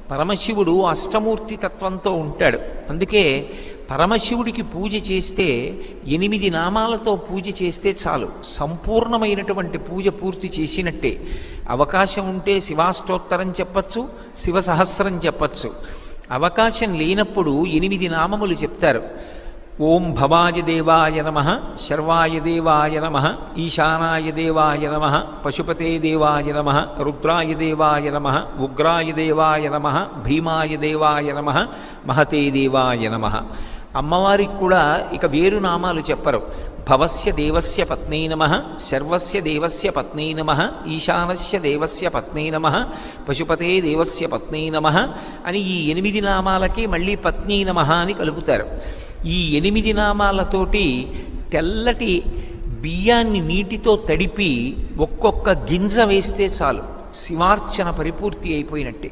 పరమశివుడు అష్టమూర్తి తత్వంతో ఉంటాడు. అందుకే పరమశివుడికి పూజ చేస్తే 8 నామాలతో పూజ చేస్తే చాలు, సంపూర్ణమైనటువంటి పూజ పూర్తి చేసినట్టే. అవకాశం ఉంటే శివాష్టోత్తరం చెప్పచ్చు, శివ సహస్రం చెప్పచ్చు. అవకాశం లేనప్పుడు 8 నామములు చెప్తారు. ఓం భవాయ దేవాయ నమః, శర్వాయ దేవాయ నమః, ఈశానాయ దేవాయ నమః, పశుపతే దేవాయ నమః, రుద్రాయ దేవాయ నమః, ఉగ్రాయ దేవాయ నమః, భీమాయ దేవాయ నమః, మహతే దేవాయ నమః. అమ్మవారికి కూడా ఇక వేరు నామాలు చెప్పరు. భవస్య దేవస్య పత్నీ నమః, శర్వస్య దేవస్య పత్నీ నమః, ఈశానస్య దేవస్య పత్నీ నమః, పశుపతే దేవస్య పత్నీ నమః అని ఈ 8 నామాలకి మళ్ళీ పత్నీ నమః అని కలుపుతారు. ఈ 8 నామాలతోటి తెల్లటి బియ్యాన్ని నీటితో తడిపి ఒక్కొక్క గింజ వేస్తే చాలు, శివార్చన పరిపూర్తి అయిపోయినట్టే.